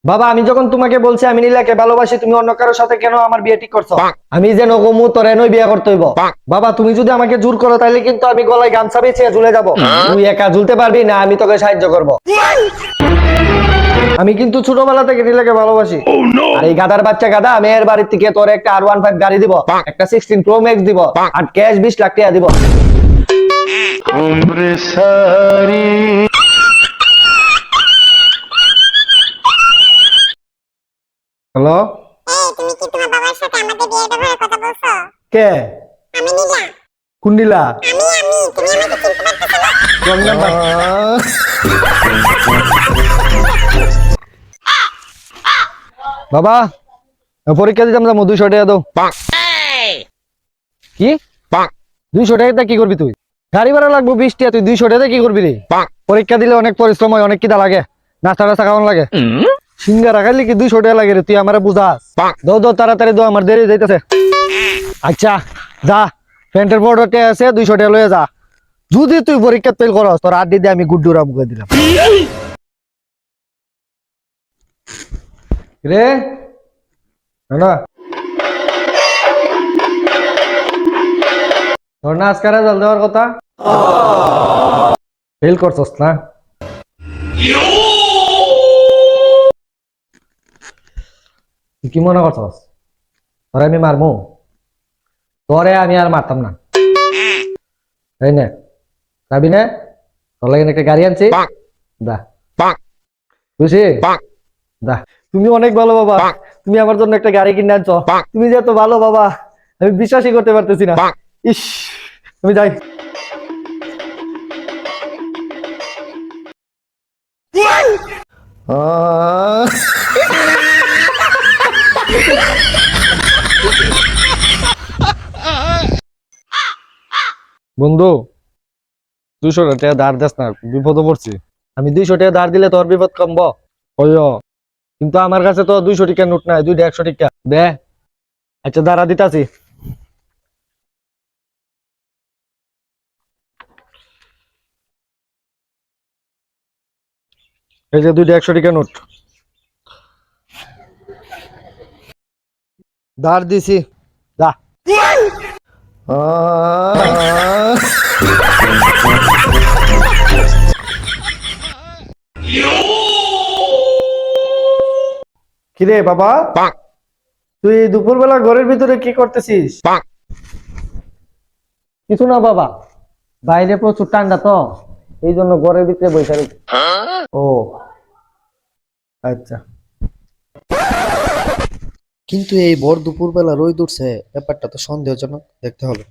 বাবা আমি যখন তোমাকে বলছি আমি নীলাকে ভালোবাসি, তুমি অন্য কারোর সাথে কেন আমার বিয়ে ঠিক করছো? আমি যেন গমু তোর এনই বিয়ে করতে হইব। বাবা তুমি যদি আমাকে জোর করো তাহলে কিন্তু আমি গলায় গামছা বেঁচে ঝুলে যাব। তুই একা ঝুলতে পারবি না, আমি তোকে সাহায্য করব। আমি কিন্তু ছোটবেলা থেকে নীলাকে ভালোবাসি। আর এই গাদার বাচ্চা গাদা, আমি এর বাড়ির থেকে তোর একটা R15 গাড়ি দিব, একটা 16 Pro Max দিব, আর ক্যাশ 20 লাখ টাকা দিব। হ্যালো, এই তুমি কি তোমার বাবার সাথে আমাদের বিয়ের ব্যাপারে কথা বলছো? কে? আমি নীলা। কোন নীলা? তুমি আমাকে চিনতে পারতেছো না? Wrong number. বাবা পরীক্ষা দিতাম যাবো, 200 টাকা দাও। কি 200 টাকা কি করবি তুই? গাড়ি ভাড়া লাগবো 20 টাকা, তুই 200 টাকা কি করবি রে? পরীক্ষা দিলে অনেক পরিশ্রম হয়, অনেক কিদা লাগে, নাস্তা টাস্তা খাওয়ানো লাগে। সিঙ্গারা খাইলে কি 200 টাকা লাগে রে? তুই আমারে বুঝাস? দাও দাও তাড়াতাড়ি দাও, আমার দেরি যাইতেছে। আচ্ছা যা, প্যান্টের বড়টা আছে 200 টাকা লয়ে যা। যদি তুই পরীক্ষা ফেল করস তোর আড্ডি দিয়ে আমি গুড্ডুরা মুখে দিলাম রে। না তোর না আজকে রেজাল্ট দেওয়ার কথা, ফেল করছস না? তুই কি মনে করছস তোরে আমি মারমু? তোরে আমি আর মারতাম না, তাই না? যাবি না? তোর লাগে একটা গাড়ি আনছি, দা বুঝছি দা। তুমি অনেক ভালো বাবা, তুমি আমার জন্য একটা গাড়ি কিনে আনছো। তুমি যে এত ভালো বাবা, আমি বিশ্বাসই করতে পারতেছি না। ইস, আমি যাই। বন্ধু 200 টাকা ধার দেস না, বিপদে পড়ছি। আমি 200 টাকা ধার দিলে তোর বিপদ কমবো? কিন্তু আমার কাছে তো 200 টাকা নোট নাই, 2টা 100 টাকা দে। আচ্ছা দাঁড়া দিতাছি। এই যে 2টা 100 টাকা নোট ধার দিছি, দা। কিরে বাবা, তুই দুপুরবেলা ঘরের ভিতরে কি করতেছিস? কিছু না বাবা, বাইরে প্রচুর ঠান্ডা তো, এই জন্য ঘরের ভিতরে বসে রয়েছি। ও আচ্ছা। কিন্তু এই ভর দুপুরবেলা রোদ উঠছে, ব্যাপারটা তো সন্দেহজনক, দেখতে হবে।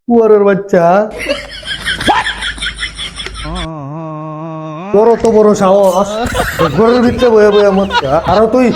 কুয়ারের বাচ্চা, তোর তো বড় সাহস, ঘরের ভিতরে বয়ে বয়ে মত, আর তুই